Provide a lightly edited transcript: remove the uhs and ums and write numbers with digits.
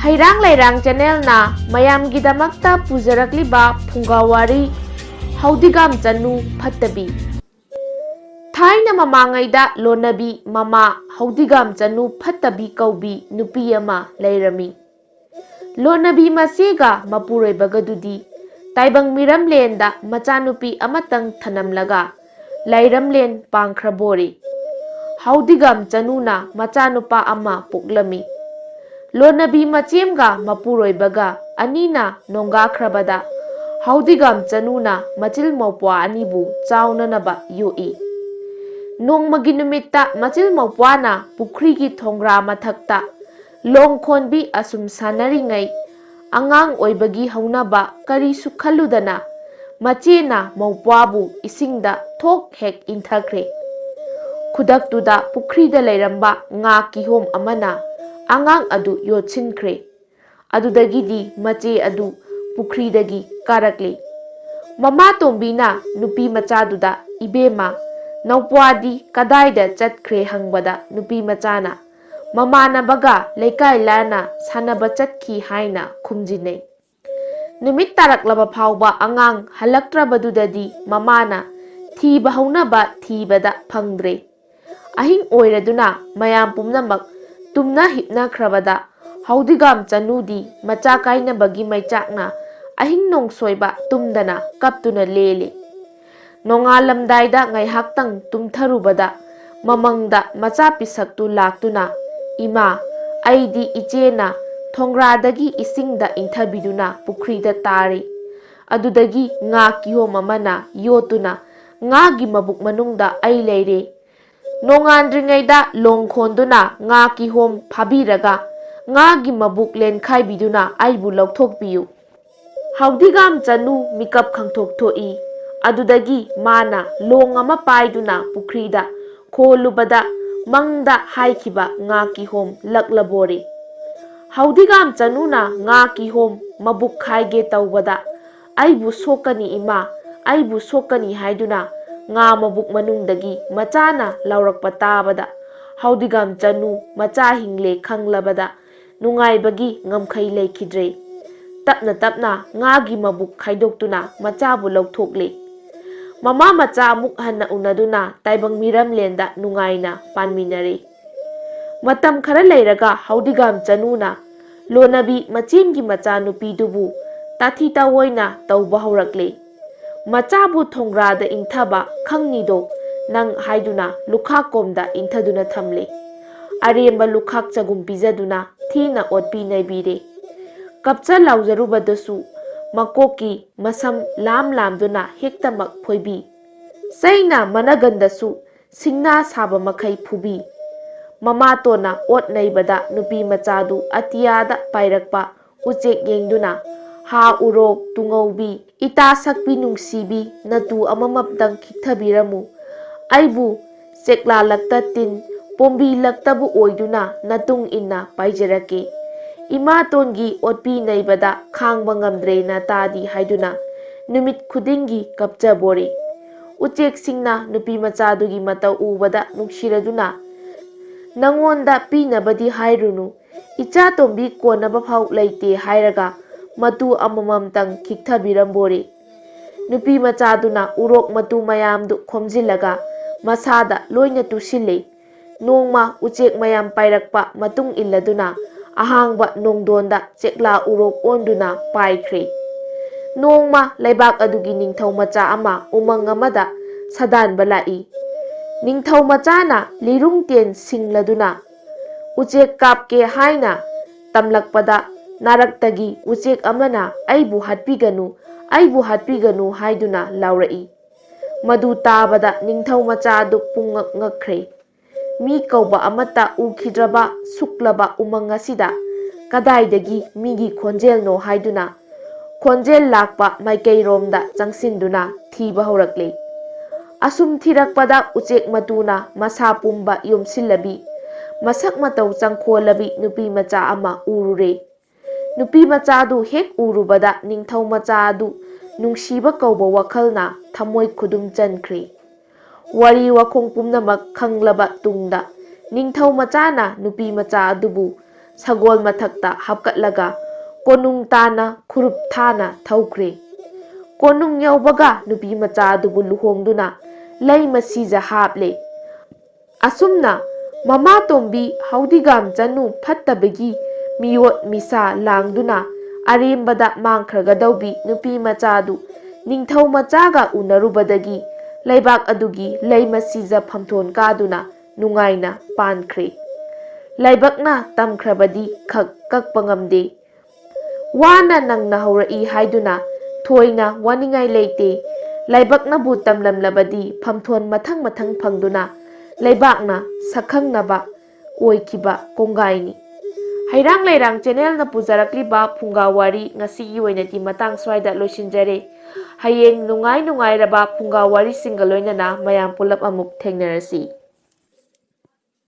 Hairang Lairang Channel na mayamgidamakta pujarakliba phungawari Haudigam Chanu Phattabi Thaina Mamangayda Lonabi Mama Haudigam Chanu Phattabi Kaubi Nupi ama Lairami Lonabi Masiga Mapuroibagadudi Taibang Miramlenda Machanupi Amatang Thanamlaga Lairamlen Pangkrabori Haudigam Chanuna Machanupa ama Puklami Lonabi Machemga Mapuroibaga Anina Nonga Krabada Haudigam Chanuna Machil Maupwa Anibu Chaunanaba Yoi Nong Maginumita Machil Maupwana Pukrigi Thongra Mathakta Long Khonbi Asum Sanaringai Angang Oibagi Haunaba Karisu Khaludana Machena Maupwabu Isingda Thok Hek Inthakre Khudaktuda Pukrida Lairamba Nga Kihom Amana Angang adu yotsinkhre adudagidi mache adu pukridagi karakle mama tombina nupi machaduda ibema naupwadi kadaida chatkhre hangbada nupi machana mamana baga leikai lana sanaba chatkhi haina khumjinai numit taraklaba phawba angang halaktrabadudadi mamana thiba haunaba thibada phangdre ahing oiraduna mayam pumnamak Tumna hipna krabada Haudigam Chanudi macha kaina bagi maichakna ahing nong soiba tumdana kaptuna lele nongalamdaida ngaihaktang tumtharubada mamangda macha pisaktu laktuna ima aidi ichena thongradagi isingda inthabiduna pukrida tari adudagi nga kiho mamana yotuna nga gi mabuk manungda ai leire Nongandringaida long khonduna nga kihom phabiraga nga gi mabuk len khaibiduna aibu lokthokpiyu Haudigam Chanu mikap khangthok thoi adudagi mana long ama paiduna pukrida kholubada mangda haikhiba nga kihom laklabori Haudigam Chanuna nga kihom mabuk khaige tawbada aibu sokani ima aibu sokani haiduna nga mabuk manungdagi machana laurakpa tabada Haudigam Chanu macha hingle khanglabada nungaibagi ngamkhai lekhidre tapna nga gi mabuk khaidoktuna machabu lauthokle mama macha amuk hanna unaduna taibang miramlenda nungaina panminare matam khara leiraga Haudigam Chanuna Lonabi machemgi macha nupidubu tathi tawoina tawba haurakle Machabu thongrada inthaba khangnido nang haiduna lukhak komda inthaduna thamle aremba lukhak chagum pijaduna thina otpi naibire kapcha laujarubadasu makoki masam lamduna hektamak phoibi saina managandasu singna saba makhai phubi mama tona ot naibada nupi machadu atiyada pairakpa uchek yengduna ha urok tungaubi ita sakpi nungsibi natu amamapdang khithabiramu aibu sekla lakta tin pombi laktabu oiduna natung inna paijarake ima tongi otpi naibada khangba ngamdre na tadi haiduna numit khudingi kapchabore uchek singna nupi machadugi mata ubada nungsiraduna nangonda pinabadi hairunu icha tombi konaba phau leite hairaga matu amamamtang khithabirambore nupi machaduna urok matu mayamdu khomjilaga masada loina tusille nongma uchek mayam pairakpa matung illaduna ahangba nongdonda chekla urok onduna paikhre nongma laibak adugi ningthau macha ama umang amada sadan balai ningthau machana lirung ten singladuna uchek kapke haina tamlakpada Naraktagi uchek amana aibu hatpiganu haiduna laurai madu tabada ningthau machadu pungak ngakre mi kauba amata ukhidraba suklaba umang asida kadaidagi migi khonjel no haiduna khonjel lakpa maikeiromda changsinduna thiba horakle asum thirakpada uchek matuna masa pumba yomsillabi masak matau changkholabi nupi macha ama urure Nupi machadu hek urubada ningthau machadu nungsiba kauba wakhalna thamoi khudum chankhre wari wakhong pumnamak khanglaba tungda ningthau machana nupi macha adubu ꯁꯒꯣꯜ ꯃꯊꯛꯇ ꯍꯥꯞꯀꯠꯂꯒ ꯀꯣꯅꯨꯡ ꯇꯥꯅ ꯈꯨꯔꯨꯞ ꯊꯥꯅ ꯊꯧꯈ꯭ꯔꯦ꯫ ꯀꯣꯅꯨꯡ ꯌꯧꯕꯒ ꯅꯨꯄꯤ ꯃꯆꯥ ꯑꯗꯨꯕꯨ ꯂꯨꯍꯣꯡꯗꯨꯅ ꯂꯩ ꯃꯁꯤꯖ ꯍꯥꯞꯂꯦ꯫ ꯑꯁꯨꯝꯅ ꯃꯃꯥꯇꯣꯝꯕꯤ ꯍꯧꯗꯤꯒꯥꯝ ꯆꯅꯨ ꯐꯠꯇꯕꯒꯤ ꯃꯤꯑꯣꯠ ꯃꯤꯁꯥ ꯂꯥꯡꯗꯨꯅ ꯑꯔꯦꯝꯕꯗ ꯃꯥꯡꯈ꯭ꯔꯒꯗꯧꯕꯤ ꯅꯨꯄꯤ ꯃꯆꯥꯗꯨ ꯅꯤꯡꯊꯧ ꯃꯆꯥꯒ ꯎꯅꯔꯨꯕꯗꯒꯤ ꯂꯩꯕꯥꯛ ꯑꯗꯨꯒꯤ ꯂꯩ ꯃꯁꯤꯖ ꯐꯝꯊꯣꯟ ꯀꯥꯗꯨꯅ ꯅꯨꯡꯉꯥꯏꯅ ꯄꯥꯟꯈ꯭ꯔꯦ꯫ ꯂꯥꯏꯕꯛꯅ ꯇꯝꯈ꯭ꯔꯕꯗꯤ ꯈꯛ ꯀꯛꯄ ꯉꯝꯗꯦ꯫ ꯋꯥꯅ ꯅꯪꯅ ꯍꯧꯔꯛꯏ ꯍꯥꯏꯗꯨꯅ ꯊꯣꯏꯅ ꯋꯥꯅꯤꯡꯉꯥꯏ ꯂꯩꯇꯦ꯫ ꯂꯥꯏꯕꯛꯅꯕꯨ ꯇꯝꯂꯝꯂꯕꯗꯤ ꯐꯝꯊꯣꯟ ꯃꯊꯪ ꯃꯊꯪ ꯐꯪꯗꯨꯅ ꯂꯩꯕꯥꯛꯅ ꯁꯛꯈꯪꯅꯕ ꯑꯣꯏꯈꯤꯕ ꯀꯣꯡꯒꯥꯏꯅꯤ꯫ ꯍꯩꯔꯥꯡ ꯂꯩꯔꯥꯡ ꯆꯦꯅꯦꯜꯅ ꯄꯨꯖꯔꯛꯂꯤꯕ ꯐꯨꯡꯒꯥ ꯋꯥꯔꯤ ꯉꯁꯤꯒꯤ ꯑꯣꯏꯅꯗꯤ ꯃꯇꯥꯡ ꯁ꯭ꯋꯥꯏꯗ ꯂꯣꯏꯁꯤꯟꯖꯔꯦ꯫ ꯍꯌꯦꯡ ꯅꯨꯡꯉꯥꯏ ꯅꯨꯡꯉꯥꯏꯔꯕ ꯐꯨꯡꯒꯥ ꯋꯥꯔꯤꯁꯤꯡꯒ ꯂꯣꯏꯅꯅ ꯃꯌꯥꯝ ꯄꯨꯂꯞ ꯑꯃꯨꯛ ꯊꯦꯡꯅꯔꯁꯤ꯫